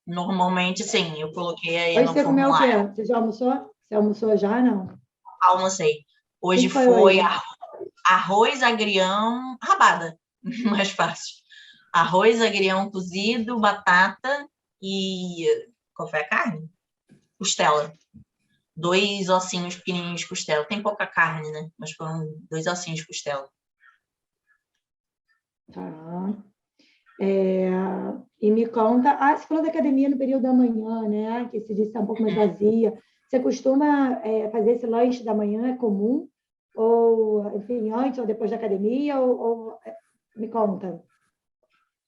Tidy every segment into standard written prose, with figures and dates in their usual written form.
Normalmente, sim, eu coloquei aí Hoje no você comeu o quê? formulário. Você já almoçou? Você almoçou já, não? O Almocei. que Hoje que foi foi hoje? arroz, agrião, rabada, mais fácil. Arroz, agrião cozido, batata e qual foi a carne? Costela. Dois ossinhos pequenininhos de costela. Tem pouca carne, né? Mas foram dois ossinhos de costela. Tá. É, e me conta, você falou da academia no período da manhã, né? Que se disse está um pouco mais vazia. Você costuma fazer esse lanche da manhã? É comum? Ou, enfim, antes ou depois da academia? Me conta.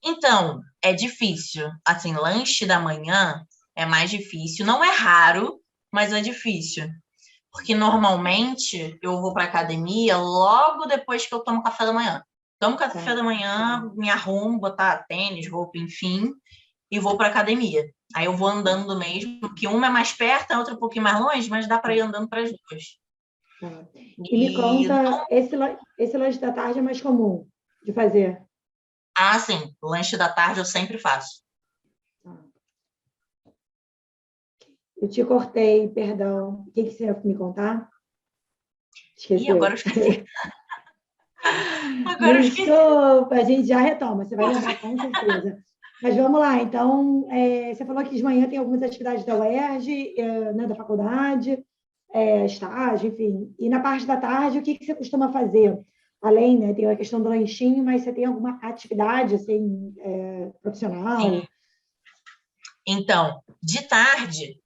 Então, é difícil. Assim, lanche da manhã é mais difícil. Não é raro, mas é difícil. Porque normalmente eu vou para academia logo depois que eu tomo café da manhã. Tomo café Tá. da manhã, me arrumo, botar tênis, roupa, enfim, e vou para academia. Aí eu vou andando mesmo, porque uma é mais perto, a outra é um pouquinho mais longe, mas dá para ir andando para as duas. Tá. E me E, conta, esse lanche da tarde é mais comum de fazer? sim, lanche da tarde eu sempre faço. Tá. Eu te cortei, perdão. O que que você ia me contar? E agora eu Esqueceu? esqueci. Agora eu esqueci. Desculpa, a gente já retoma, você vai lembrar com certeza. Mas vamos lá, então, você falou que de manhã tem algumas atividades da UERJ, né, da faculdade, estágio, enfim. E na parte da tarde, o que que você costuma fazer? Além, né, tem a questão do lanchinho, mas você tem alguma atividade, assim, Sim. profissional? Então, de tarde,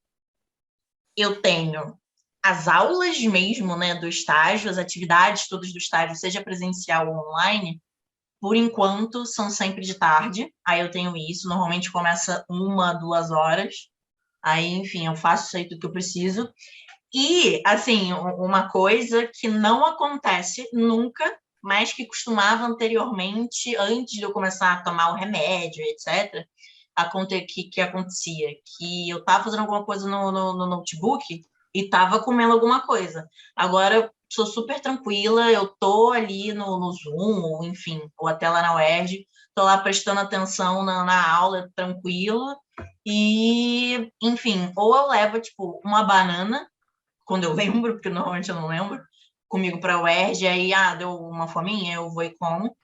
eu tenho as aulas mesmo, né, do estágio, as atividades todas do estágio, seja presencial ou online, por enquanto são sempre de tarde. Aí eu tenho isso, normalmente começa 1, 2 horas. Aí, enfim, eu faço isso aí tudo que eu preciso. E, assim, uma coisa que não acontece nunca, mas que costumava anteriormente, antes de eu começar a tomar o remédio, etc., que acontecia? Que eu estava fazendo alguma coisa no notebook e estava comendo alguma coisa. Agora eu sou super tranquila, eu tô ali no Zoom, ou enfim, ou até lá na UERJ, tô lá prestando atenção na aula, tranquilo, e, enfim, ou eu levo, tipo, uma banana, quando eu lembro, porque normalmente eu não lembro, comigo para a UERJ, aí, deu uma fominha, eu vou e como.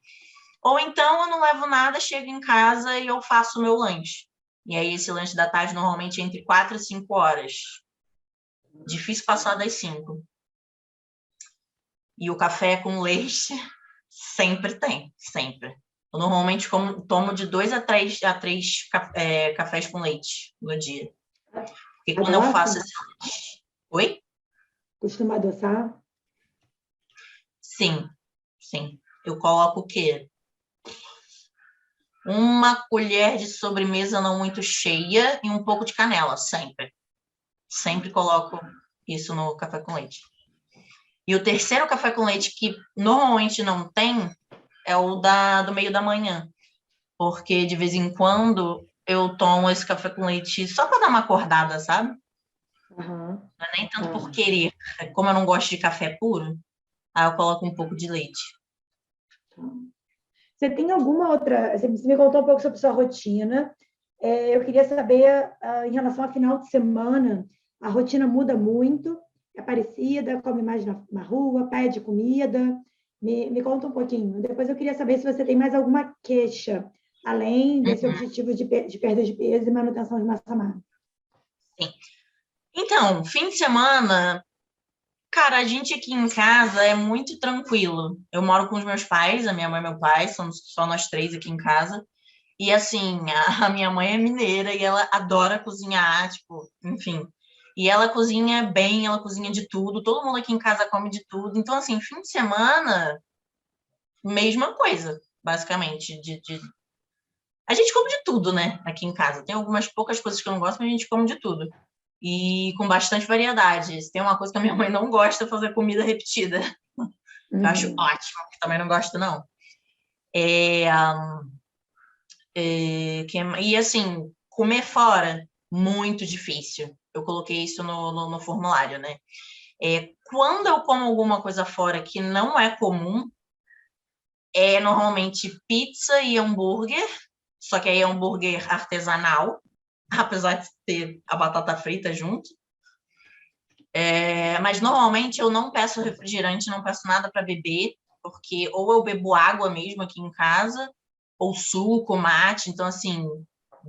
Ou então eu não levo nada, chego em casa e eu faço o meu lanche. E aí esse lanche da tarde normalmente é entre 4 e 5 horas. Difícil passar das 5. E o café com leite sempre tem, sempre. Eu normalmente tomo de 2 a 3 cafés com leite no dia. Porque quando eu Adoça? faço esse lanche... Oi? Costuma adoçar? Sim, sim. Eu coloco o quê? Uma colher de sobremesa não muito cheia e um pouco de canela, sempre. Sempre coloco isso no café com leite. E o terceiro café com leite que normalmente não tem é o do meio da manhã. Porque de vez em quando eu tomo esse café com leite só para dar uma acordada, sabe? Aham, Não é nem tanto por tá. querer. Como eu não gosto de café puro, aí eu coloco um pouco de leite. Tá. Você tem alguma outra. Você me contou um pouco sobre sua rotina. Eu queria saber, em relação a final de semana, a rotina muda muito? É parecida? Come mais na rua? Pede comida? Me conta um pouquinho. Depois eu queria saber se você tem mais alguma queixa, além desse objetivo de perda de peso e manutenção de massa magra. Sim. Então, fim de semana, cara, a gente aqui em casa é muito tranquilo. Eu moro com os meus pais, a minha mãe e meu pai, somos só nós três aqui em casa. E assim, a minha mãe é mineira e ela adora cozinhar, tipo, enfim. E ela cozinha bem, ela cozinha de tudo, todo mundo aqui em casa come de tudo. Então, assim, fim de semana, mesma coisa, basicamente. A gente come de tudo, né, aqui em casa. Tem algumas poucas coisas que eu não gosto, mas a gente come de tudo. E com bastante variedade. Se tem uma coisa que a minha mãe não gosta, é fazer comida repetida. Eu acho Uhum. ótimo, que também não gosto, não. É, e assim, comer fora, muito difícil. Eu coloquei isso no formulário, né? Quando eu como alguma coisa fora que não é comum, é normalmente pizza e hambúrguer, só que aí é hambúrguer artesanal. apesar de ter a batata frita junto. Mas normalmente eu não peço refrigerante, não peço nada para beber, porque ou eu bebo água mesmo aqui em casa, ou suco, mate. Então, assim,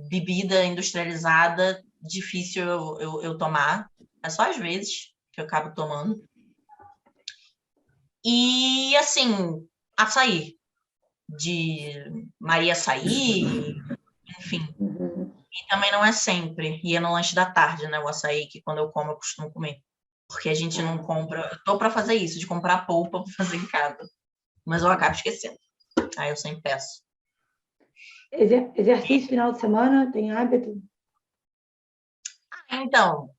bebida industrializada, difícil eu tomar. É só às vezes que eu acabo tomando. E, assim, açaí. De Maria Açaí, enfim. Uhum. E também não é sempre. E é no lanche da tarde, né? O açaí, que quando eu como, eu costumo comer. Porque a gente não compra. Eu tô para fazer isso, de comprar polpa para fazer em casa. Mas eu acabo esquecendo. Aí eu sempre peço. Exercício final de semana, tem hábito? Então,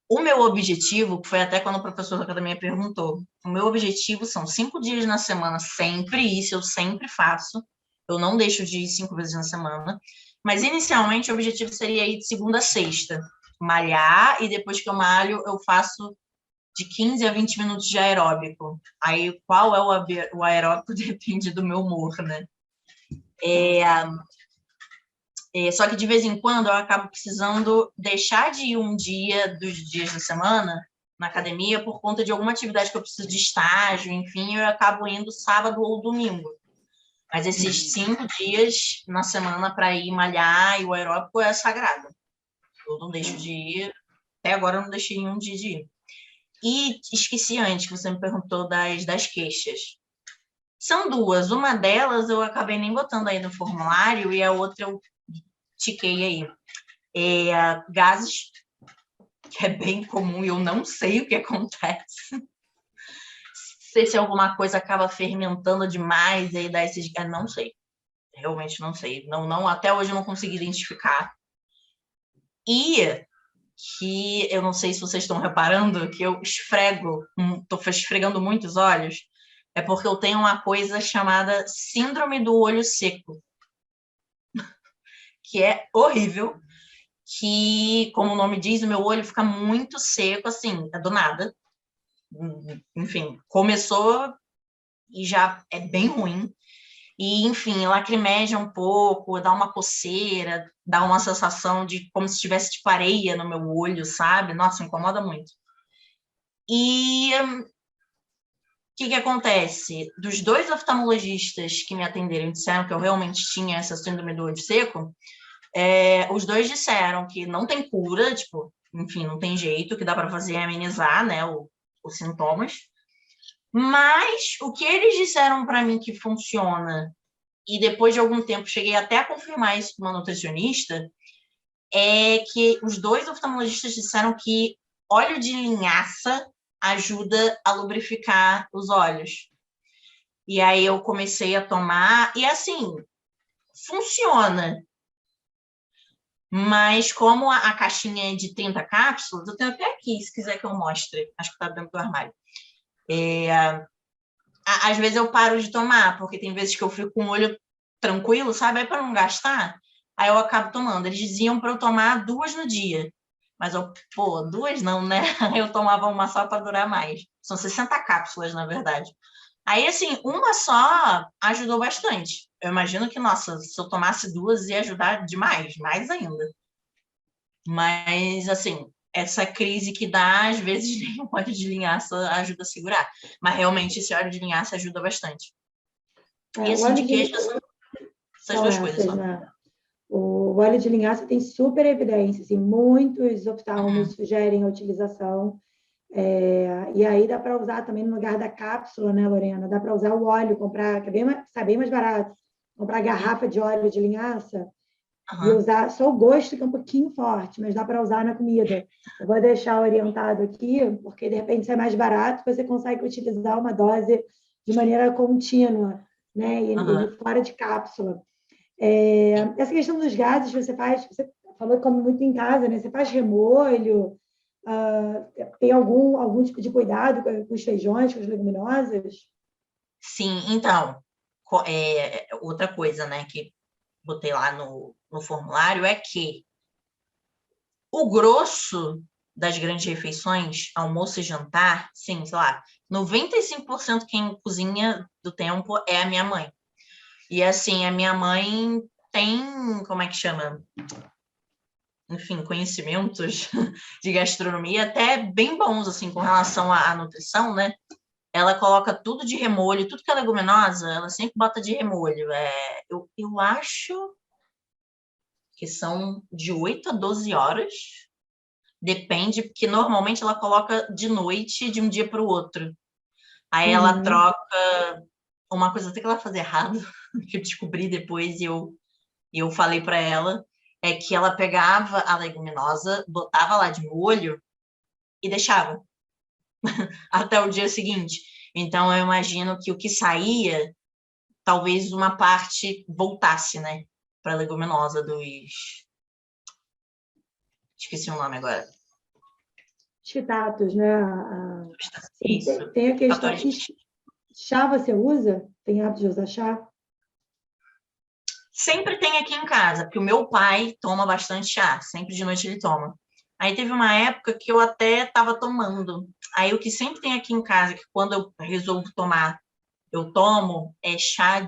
o meu objetivo, que foi até quando o professor da academia perguntou, o meu objetivo são 5 dias na semana, sempre isso, eu sempre faço. Eu não deixo de ir 5 vezes na semana. Mas inicialmente o objetivo seria ir de segunda a sexta, malhar, e depois que eu malho, eu faço de 15 a 20 minutos de aeróbico. Aí qual é o aeróbico depende do meu humor, né? Só que de vez em quando eu acabo precisando deixar de ir um dia dos dias da semana na academia por conta de alguma atividade que eu preciso de estágio, enfim, eu acabo indo sábado ou domingo. Mas esses 5 dias na semana para ir malhar e o aeróbico é sagrado. Eu não deixo de ir. Até agora eu não deixei nenhum dia de ir. E esqueci antes que você me perguntou das queixas. São duas. Uma delas eu acabei nem botando aí no formulário e a outra eu tiquei aí. Gases, que é bem comum e eu não sei o que acontece. Não sei se alguma coisa acaba fermentando demais e aí dá esses... não sei. Realmente não sei. Não, até hoje eu não consegui identificar. E que eu não sei se vocês estão reparando que eu estou esfregando muito os olhos, é porque eu tenho uma coisa chamada síndrome do olho seco, que é horrível, que, como o nome diz, o meu olho fica muito seco, assim, do nada. Enfim, começou e já é bem ruim. E, enfim, lacrimeja um pouco, dá uma coceira, dá uma sensação de como se tivesse tipo areia no meu olho, sabe? Nossa, incomoda muito. E o que acontece? Dos 2 oftalmologistas que me atenderam e disseram que eu realmente tinha essa síndrome do olho seco, os dois disseram que não tem cura, tipo, enfim, não tem jeito, que dá para fazer é amenizar, né, os sintomas. Mas o que eles disseram para mim que funciona, e depois de algum tempo cheguei até a confirmar isso com uma nutricionista, é que os 2 oftalmologistas disseram que óleo de linhaça ajuda a lubrificar os olhos. E aí eu comecei a tomar, e assim, funciona. Mas como a caixinha é de 30 cápsulas, eu tenho até aqui, se quiser que eu mostre. Acho que está dentro do armário. Às vezes eu paro de tomar, porque tem vezes que eu fico com o olho tranquilo, sabe? Aí para não gastar, aí eu acabo tomando. Eles diziam para eu tomar 2 no dia. Mas eu, 2 não, né? Eu tomava uma só para durar mais. São 60 cápsulas, na verdade. Aí, assim, uma só ajudou bastante. Eu imagino que, nossa, se eu tomasse 2 ia ajudar demais, mais ainda. Mas, assim, essa crise que dá, às vezes, nem o óleo de linhaça ajuda a segurar. Mas, realmente, esse óleo de linhaça ajuda bastante. E, O assim, óleo de de... queijo, essas São 2 coisas só. essas, né? O óleo de linhaça tem super evidência, assim, muitos oftalmos sugerem a utilização. E aí dá para usar também no lugar da cápsula, né, Lorena? Dá para usar o óleo, comprar, que é sai bem mais barato, comprar garrafa de óleo de linhaça e usar só o gosto, que é um pouquinho forte, mas dá para usar na comida. Eu vou deixar orientado aqui, porque de repente isso é mais barato, você consegue utilizar uma dose de maneira contínua, né? E fora de cápsula. Essa questão dos gases, você falou que come muito em casa, né? Você faz remolho, tem algum tipo de cuidado com os feijões, com as leguminosas? Sim, então, outra coisa, né, que botei lá no formulário é que o grosso das grandes refeições, almoço e jantar, sim, sei lá, 95% quem cozinha do tempo é a minha mãe. E assim, a minha mãe tem, como é que chama? enfim, conhecimentos de gastronomia até bem bons, assim, com relação à nutrição, né? Ela coloca tudo de remolho, tudo que é leguminosa, ela sempre bota de remolho. Eu acho que são de 8 a 12 horas, depende, porque normalmente ela coloca de noite, de um dia para o outro. Aí ela Uhum. troca uma coisa até que ela faz errado, que eu descobri depois e eu falei para ela, é que ela pegava a leguminosa, botava lá de molho e deixava até o dia seguinte. Então, eu imagino que o que saía, talvez uma parte voltasse, né, para a leguminosa dos... Esqueci o nome agora. Chitatos, né? Sim, Isso. tem a questão. Fatores. E chá você usa? Tem hábito de usar chá? Sempre tem aqui em casa, porque o meu pai toma bastante chá, sempre de noite ele toma. Aí teve uma época que eu até estava tomando. Aí o que sempre tem aqui em casa, que quando eu resolvo tomar, eu tomo, é chá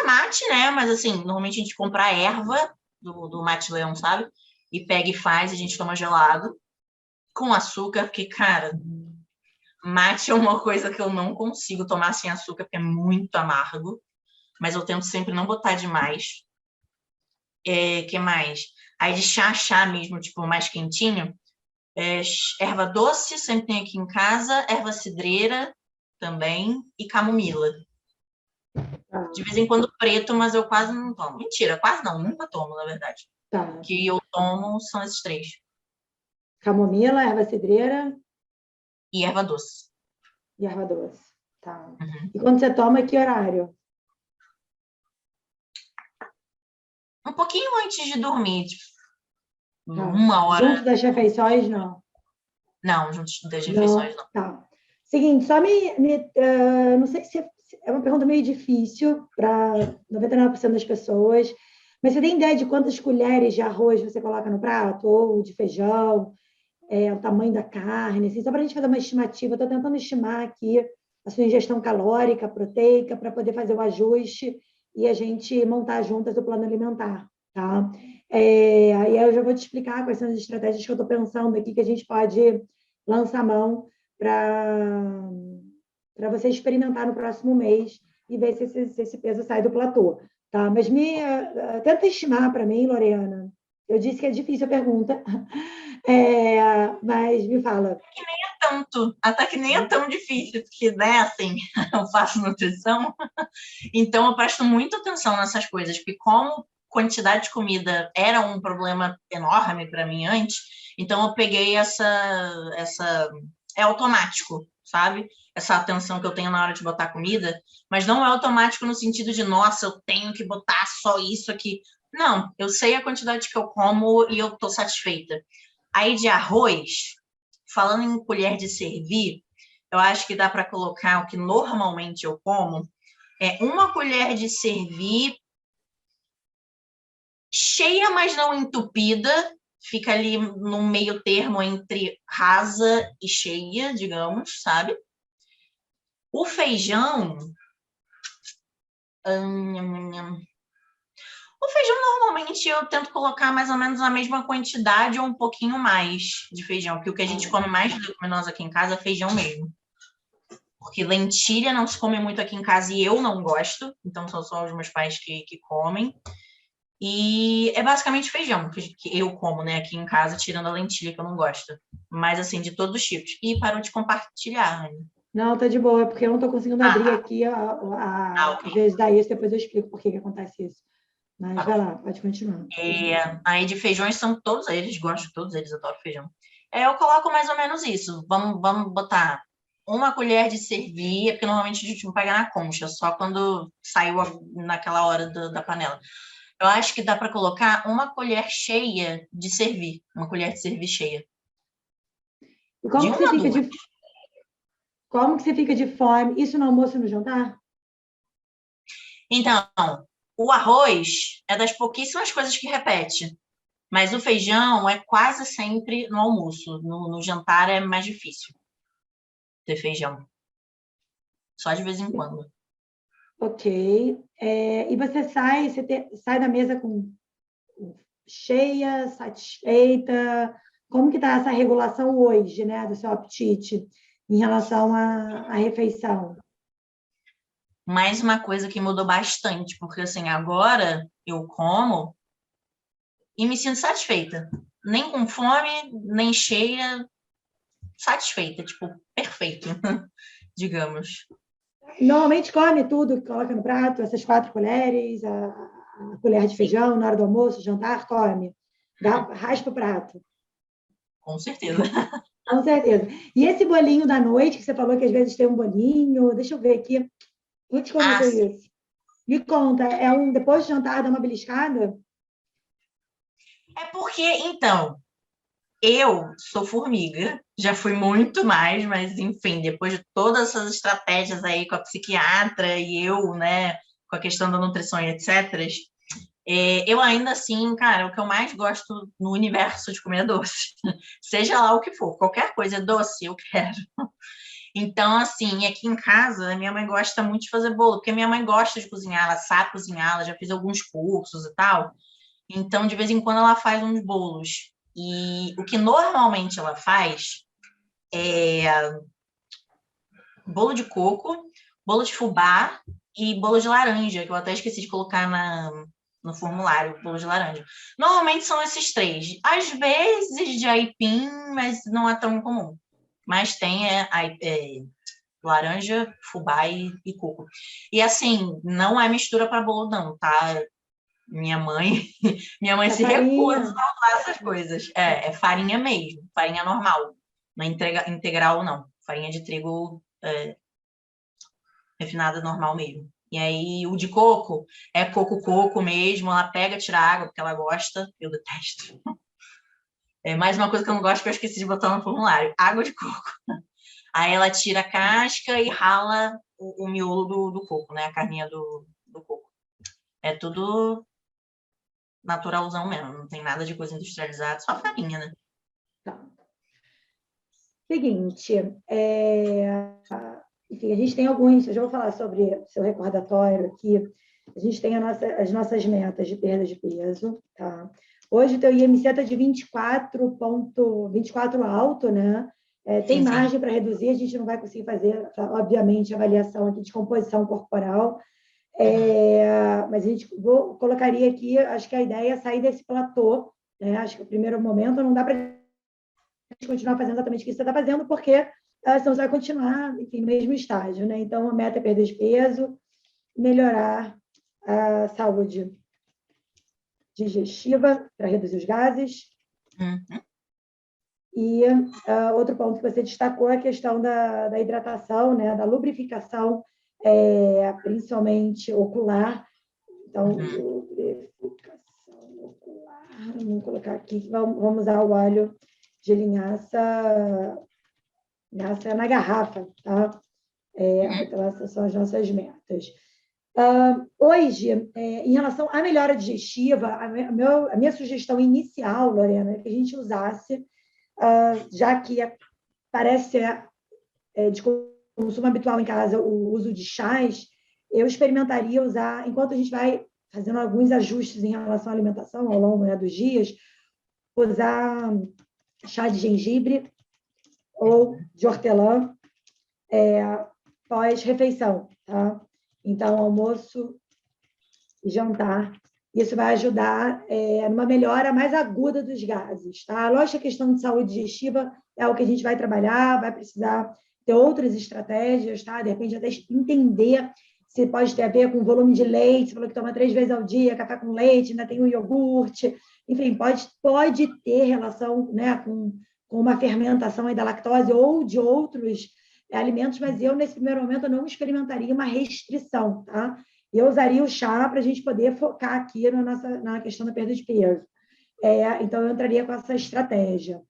mate, né? Mas assim, normalmente a gente compra a erva do mate leão, sabe? E pega e faz, a gente toma gelado, com açúcar, porque, cara, mate é uma coisa que eu não consigo tomar sem açúcar, porque é muito amargo. Mas eu tento sempre não botar demais. Que mais? Aí de chá mesmo, tipo, mais quentinho. Erva doce, sempre tem aqui em casa. Erva cidreira também. E camomila. Tá, De vez em quando preto, mas eu quase não tomo. Mentira, quase não, nunca tomo, na verdade. O tá. que eu tomo são esses três. Camomila, erva cidreira E erva doce. e erva doce. Tá. Uhum. E quando você toma, que horário? Um pouquinho antes de dormir, tipo, Tá. uma Junto hora. das refeições, não. Não, junto das refeições, Não, não. tá. Seguinte, só não sei se é uma pergunta meio difícil para 99% das pessoas, mas você tem ideia de quantas colheres de arroz você coloca no prato? Ou de feijão? O tamanho da carne? Assim, só para a gente fazer uma estimativa. Estou tentando estimar aqui a sua ingestão calórica, proteica, para poder fazer o ajuste e a gente montar juntas o plano alimentar, tá? Aí eu já vou te explicar quais são as estratégias que eu estou pensando aqui que a gente pode lançar mão para você experimentar no próximo mês e ver se esse peso sai do platô, tá? Mas tenta estimar para mim, Lorena. Eu disse que é difícil a pergunta, mas me fala. Tanto, até que nem é tão difícil, porque, né, assim, eu faço nutrição, então eu presto muita atenção nessas coisas, porque como quantidade de comida era um problema enorme para mim antes, então eu peguei essa é automático, sabe? Essa atenção que eu tenho na hora de botar comida, mas não é automático no sentido de, nossa, eu tenho que botar só isso aqui. Não, eu sei a quantidade que eu como e eu tô satisfeita. Aí de arroz, falando em colher de servir, eu acho que dá para colocar o que normalmente eu como, uma colher de servir cheia, mas não entupida, fica ali no meio termo entre rasa e cheia, digamos, sabe? O feijão, o feijão normalmente eu tento colocar mais ou menos a mesma quantidade ou um pouquinho mais de feijão, porque o que a gente come mais de leguminosa aqui em casa é feijão mesmo. Porque lentilha não se come muito aqui em casa e eu não gosto, então são só os meus pais que comem. E é basicamente feijão que eu como, né, aqui em casa, tirando a lentilha que eu não gosto. Mas, assim, de todos os tipos. E parou de compartilhar, Anne. Não, tá de boa, porque eu não estou conseguindo Ah, abrir tá. aqui. Ok. Às vezes dá isso, depois eu explico por que acontece isso. Mas Tá. vai lá, pode continuar. Aí de feijões são todos eles, gosto de todos eles, adoro feijão. Eu coloco mais ou menos isso. Vamos botar uma colher de servir, porque normalmente a gente não pega na concha, só quando saiu naquela hora da panela. Eu acho que dá para colocar uma colher cheia de servir, uma colher de servir cheia. E De uma a duas. como que você fica de fome? Isso no almoço e no jantar? Então, o arroz é das pouquíssimas coisas que repete, mas o feijão é quase sempre no almoço. No jantar é mais difícil ter feijão. Só de vez em quando. Ok. E você sai da mesa com cheia, satisfeita? Como que está essa regulação hoje, né, do seu apetite em relação à refeição? Mais uma coisa que mudou bastante, porque assim, agora eu como e me sinto satisfeita. Nem com fome, nem cheia, satisfeita, tipo, perfeito, digamos. Normalmente come tudo que coloca no prato, essas 4 colheres, a colher de Sim, feijão na hora do almoço, jantar, come. Raspa o prato. com certeza. Com certeza. E esse bolinho da noite, que você falou que às vezes tem um bolinho, deixa eu ver aqui. Vou te Ah, conhecer isso. Me conta, é um depois de jantar, dá uma beliscada? é porque, então, eu sou formiga, já fui muito mais, mas enfim, depois de todas essas estratégias aí com a psiquiatra e eu, né, com a questão da nutrição e etc., eu ainda assim, cara, o que eu mais gosto no universo de comer é doce. Seja lá o que for, qualquer coisa é doce, eu quero. Então, assim, aqui em casa, a minha mãe gosta muito de fazer bolo, porque minha mãe gosta de cozinhar, ela sabe cozinhar, ela já fez alguns cursos e tal. Então, de vez em quando, ela faz uns bolos. E o que normalmente ela faz é bolo de coco, bolo de fubá e bolo de laranja, que eu até esqueci de colocar no formulário, bolo de laranja. Normalmente são esses três. Às vezes de aipim, mas não é tão comum. Mas tem laranja, fubá e coco. E assim, não é mistura para bolo, não, tá? Minha mãe, minha mãe É se recusa a farinha? usar essas coisas. É farinha mesmo, farinha normal. Não é integral, não. Farinha de trigo refinada normal mesmo. E aí, o de coco é coco mesmo. Ela pega, tira água, porque ela gosta. Eu detesto. É mais uma coisa que eu não gosto que eu esqueci de botar no formulário: água de coco. Aí ela tira a casca e rala o miolo do coco, né? A carninha do coco. É tudo naturalzão mesmo, não tem nada de coisa industrializada, só farinha, né? Tá. Seguinte, enfim, a gente tem alguns, eu já vou falar sobre seu recordatório aqui. A gente tem as nossas metas de perda de peso, tá? Hoje o teu IMC está de 24 alto, né? Tem Sim, sim. margem para reduzir, a gente não vai conseguir fazer, obviamente, avaliação aqui de composição corporal, Uhum. mas a gente colocaria aqui, acho que a ideia é sair desse platô, né? Acho que o primeiro momento não dá para continuar fazendo exatamente o que você está fazendo, porque senão você vai continuar, enfim, no mesmo estágio, né? Então, a meta é perder de peso, melhorar a saúde digestiva para reduzir os gases. Uhum. E outro ponto que você destacou é a questão da hidratação, né? Da lubrificação, principalmente ocular. Então, Uhum. lubrificação ocular, vamos colocar aqui, vamos usar o óleo de linhaça na garrafa, tá? Uhum. Então, essas são as nossas metas. Hoje, em relação à melhora digestiva, a minha sugestão inicial, Lorena, é que a gente usasse, já que parece ser de consumo habitual em casa o uso de chás, eu experimentaria usar, enquanto a gente vai fazendo alguns ajustes em relação à alimentação ao longo, né, dos dias, usar chá de gengibre ou de hortelã pós-refeição, tá? Então, almoço e jantar. Isso vai ajudar numa melhora mais aguda dos gases, tá? Lógico que a questão de saúde digestiva é o que a gente vai trabalhar, vai precisar ter outras estratégias, tá? De repente, até entender se pode ter a ver com volume de leite, você falou que toma 3 vezes ao dia, café com leite, ainda tem o iogurte, enfim, pode ter relação, né, com uma fermentação aí da lactose ou de outros alimentos, mas eu, nesse primeiro momento, não experimentaria uma restrição, tá? Eu usaria o chá para a gente poder focar aqui na questão da perda de peso. Então, eu entraria com essa estratégia.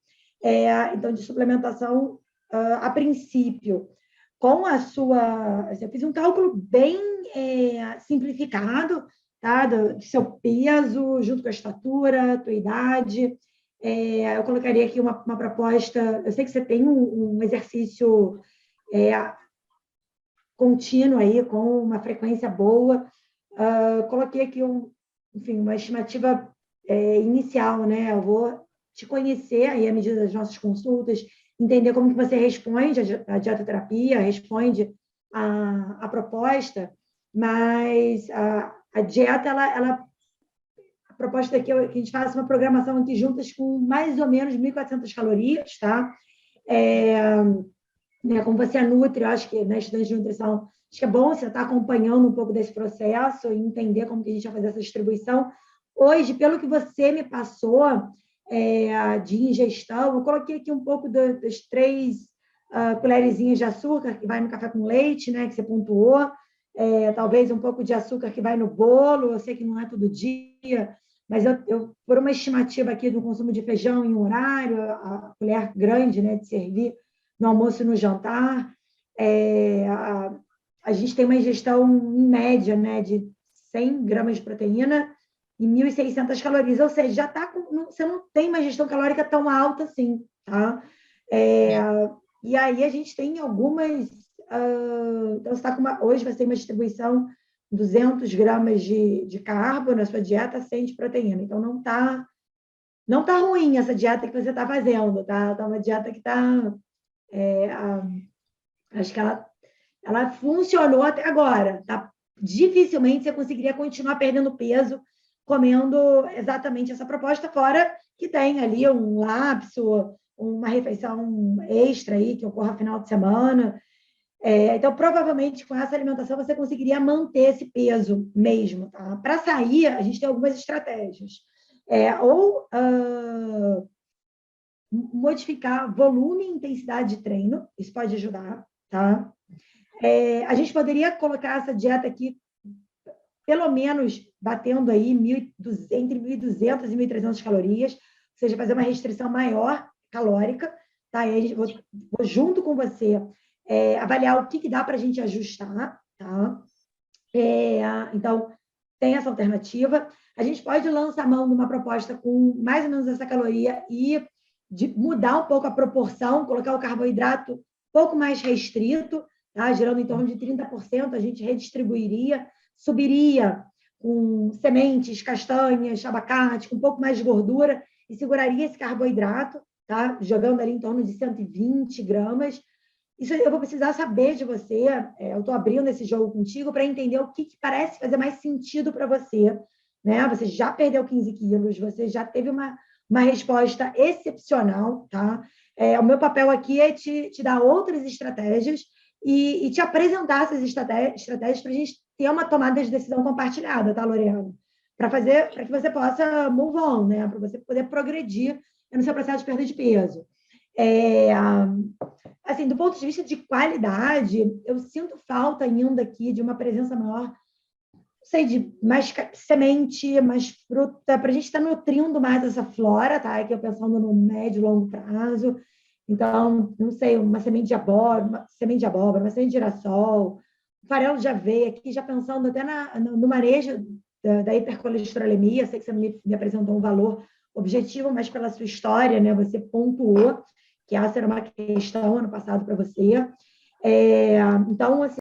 Então, de suplementação, a princípio, com a sua... Eu fiz um cálculo bem simplificado, tá? Do seu peso, junto com a estatura, tua idade. Eu colocaria aqui uma proposta... Eu sei que você tem um exercício contínuo aí, com uma frequência boa. Coloquei aqui, enfim, uma estimativa inicial, né? Eu vou te conhecer aí à medida das nossas consultas, entender como que você responde à dietoterapia, responde à proposta, mas a dieta, a proposta é que a gente faça uma programação aqui juntas com mais ou menos 1.400 calorias, tá? Né, como você é nutri, eu acho que, né, estudante de nutrição, acho que é bom você estar acompanhando um pouco desse processo e entender como que a gente vai fazer essa distribuição. Hoje, pelo que você me passou de ingestão, eu coloquei aqui um pouco das 3 colherzinhas de açúcar que vai no café com leite, né, que você pontuou, talvez um pouco de açúcar que vai no bolo, eu sei que não é todo dia, mas eu por uma estimativa aqui do consumo de feijão em um horário, a colher grande, né, de servir no almoço e no jantar, a gente tem uma ingestão em média, né, de 100 gramas de proteína e 1.600 calorias, ou seja, você não tem uma ingestão calórica tão alta assim, tá? E aí a gente tem algumas, então você tá hoje você tem uma distribuição 200 gramas de carbo na sua dieta, 100 de proteína, então não tá ruim essa dieta que você está fazendo, tá? Tá uma dieta que está acho que ela funcionou até agora. Tá? Dificilmente você conseguiria continuar perdendo peso comendo exatamente essa proposta, fora que tem ali um lapso, uma refeição extra aí que ocorra no final de semana. Então, provavelmente, com essa alimentação, você conseguiria manter esse peso mesmo. Tá? Para sair, a gente tem algumas estratégias. Ou modificar volume e intensidade de treino, isso pode ajudar, tá? A gente poderia colocar essa dieta aqui, pelo menos batendo aí entre 1.200 e 1.300 calorias, ou seja, fazer uma restrição maior calórica, tá? E aí vou junto com você avaliar o que dá para a gente ajustar, tá? Então, tem essa alternativa. A gente pode lançar mão de uma proposta com mais ou menos essa caloria e mudar um pouco a proporção, colocar o carboidrato um pouco mais restrito, tá? Gerando em torno de 30%, a gente redistribuiria, subiria com sementes, castanhas, abacate, com um pouco mais de gordura e seguraria esse carboidrato, tá? Jogando ali em torno de 120 gramas. Isso eu vou precisar saber de você, eu estou abrindo esse jogo contigo para entender o que parece fazer mais sentido para você, né? Você já perdeu 15 quilos, você já teve uma resposta excepcional, tá? O meu papel aqui é te dar outras estratégias e te apresentar essas estratégias para a gente ter uma tomada de decisão compartilhada, tá, Lorena? Para que você possa move on, né? Para você poder progredir no seu processo de perda de peso. Assim, do ponto de vista de qualidade, eu sinto falta ainda aqui de uma presença maior, não sei, de mais semente, mais fruta, para a gente estar nutrindo mais essa flora, tá? Aqui eu pensando no médio e longo prazo. Então, não sei, uma semente de abóbora, uma semente de girassol, um farelo de aveia, aqui já pensando até no manejo da hipercolesterolemia. Sei que você me apresentou um valor objetivo, mas pela sua história, né? Você pontuou que essa era uma questão ano passado para você. Então, assim,